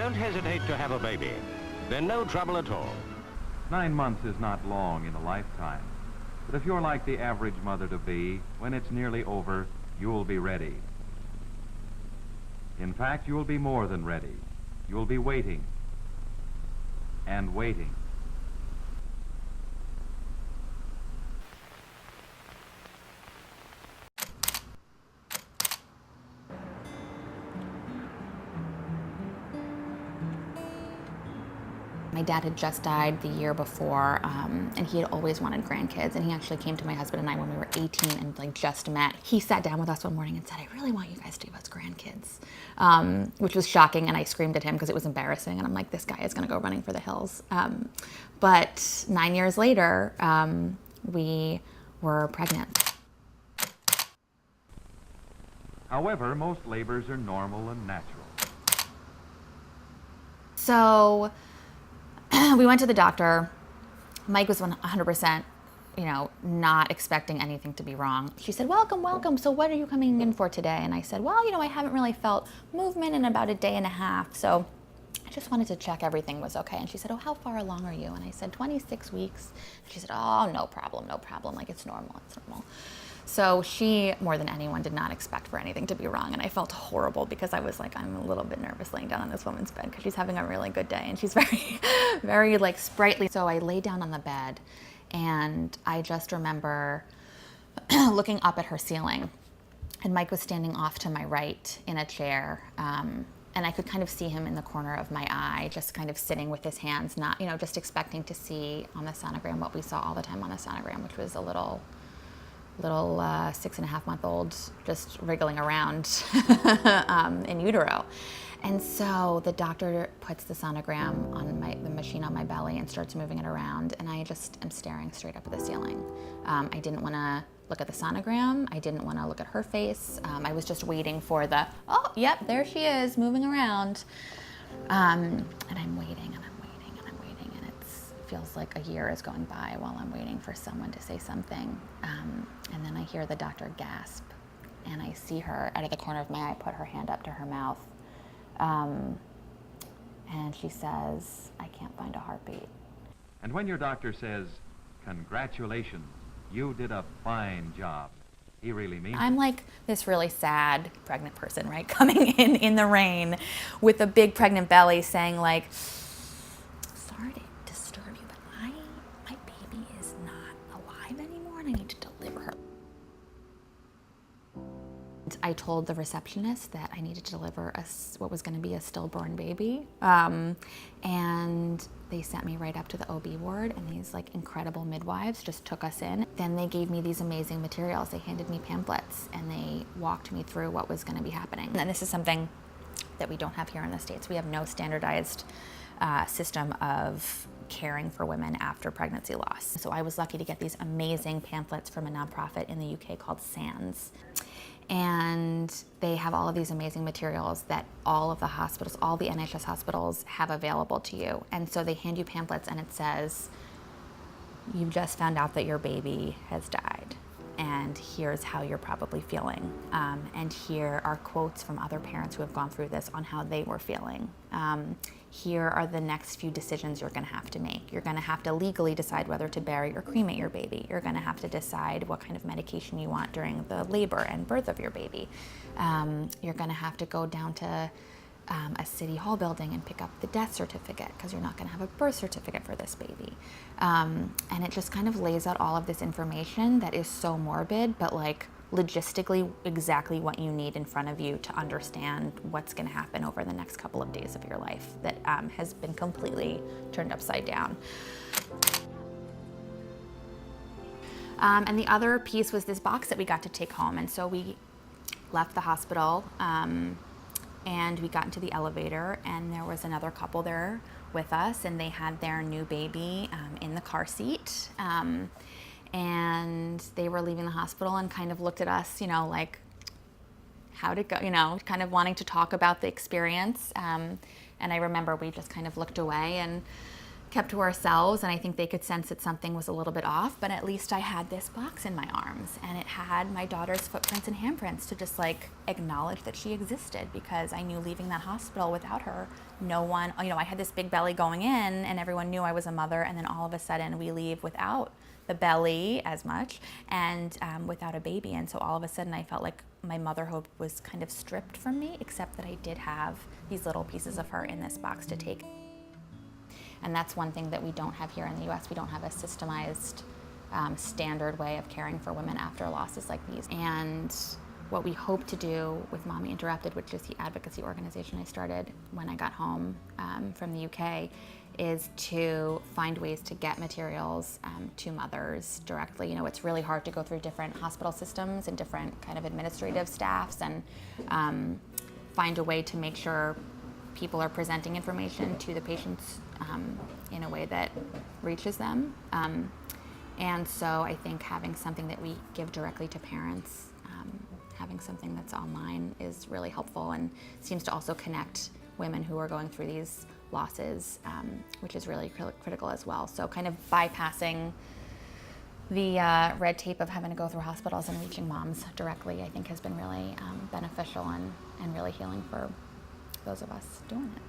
don't hesitate to have a baby. Then no trouble at all. 9 months is not long in a lifetime. But if you're like the average mother-to-be, when it's nearly over, you'll be ready. In fact, you'll be more than ready. You'll be waiting and waiting. My dad had just died the year before, and he had always wanted grandkids, and he actually came to my husband and I when we were 18 and like just met. He sat down with us one morning and said, "I really want you guys to give us grandkids," which was shocking, and I screamed at him because it was embarrassing, and I'm like, this guy is gonna go running for the hills. But 9 years later, we were pregnant. However, most labors are normal and natural. So we went to the doctor. Mike was 100%, not expecting anything to be wrong. She said, "Welcome, welcome. So what are you coming in for today?" And I said, "Well, I haven't really felt movement in about a day and a half. So I just wanted to check everything was okay." And she said, "Oh, how far along are you?" And I said, 26 weeks. And she said, "Oh, no problem, no problem. Like, it's normal, it's normal." So she, more than anyone, did not expect for anything to be wrong. And I felt horrible because I was like, I'm a little bit nervous laying down on this woman's bed because she's having a really good day and she's very, very like sprightly. So I lay down on the bed and I just remember looking up at her ceiling, and Mike was standing off to my right in a chair. And I could kind of see him in the corner of my eye, just kind of sitting with his hands, not, just expecting to see on the sonogram what we saw all the time on a sonogram, which was a little 6.5-month-old just wriggling around in utero. And so the doctor puts the sonogram on the machine on my belly and starts moving it around, and I just am staring straight up at the ceiling. I didn't want to look at the sonogram. I didn't want to look at her face. I was just waiting for oh, yep, there she is, moving around. And I'm waiting, and I'm waiting, and I'm waiting, and it feels like a year is going by while I'm waiting for someone to say something. And then I hear the doctor gasp, and I see her out of the corner of my eye put her hand up to her mouth. And she says, "I can't find a heartbeat." And when your doctor says, "Congratulations, you did a fine job," he really means I'm like this really sad pregnant person, right? Coming in the rain with a big pregnant belly saying like, "Sorry to disturb you, but my baby is not alive anymore and I need to deliver her." I told the receptionist that I needed to deliver what was going to be a stillborn baby. And they sent me right up to the OB ward, and these like incredible midwives just took us in. Then they gave me these amazing materials. They handed me pamphlets and they walked me through what was going to be happening. And this is something that we don't have here in the States. We have no standardized system of caring for women after pregnancy loss. So I was lucky to get these amazing pamphlets from a nonprofit in the UK called SANS. And they have all of these amazing materials that all of the hospitals, all the NHS hospitals have available to you. And so they hand you pamphlets and it says, "You've just found out that your baby has died, and here's how you're probably feeling. And here are quotes from other parents who have gone through this on how they were feeling. Here are the next few decisions you're gonna have to make. You're gonna have to legally decide whether to bury or cremate your baby. You're gonna have to decide what kind of medication you want during the labor and birth of your baby. You're gonna have to go down to a city hall building and pick up the death certificate because you're not gonna have a birth certificate for this baby." And it just kind of lays out all of this information that is so morbid, but like logistically exactly what you need in front of you to understand what's gonna happen over the next couple of days of your life that has been completely turned upside down. And the other piece was this box that we got to take home. And so we left the hospital and we got into the elevator, and there was another couple there with us, and they had their new baby in the car seat. And they were leaving the hospital and kind of looked at us, like, how'd it go, kind of wanting to talk about the experience. And I remember we just kind of looked away, and kept to ourselves, and I think they could sense that something was a little bit off, but at least I had this box in my arms, and it had my daughter's footprints and handprints to just like acknowledge that she existed, because I knew leaving that hospital without her, no one, I had this big belly going in and everyone knew I was a mother, and then all of a sudden we leave without the belly as much and without a baby, and so all of a sudden I felt like my motherhood was kind of stripped from me, except that I did have these little pieces of her in this box to take. And that's one thing that we don't have here in the US. We don't have a systemized, standard way of caring for women after losses like these. And what we hope to do with Mommy Interrupted, which is the advocacy organization I started when I got home from the UK, is to find ways to get materials to mothers directly. It's really hard to go through different hospital systems and different kind of administrative staffs and find a way to make sure people are presenting information to the patients in a way that reaches them. And so I think having something that we give directly to parents, having something that's online is really helpful, and seems to also connect women who are going through these losses, which is really critical as well. So kind of bypassing the red tape of having to go through hospitals and reaching moms directly, I think has been really beneficial and really healing for those of us doing it.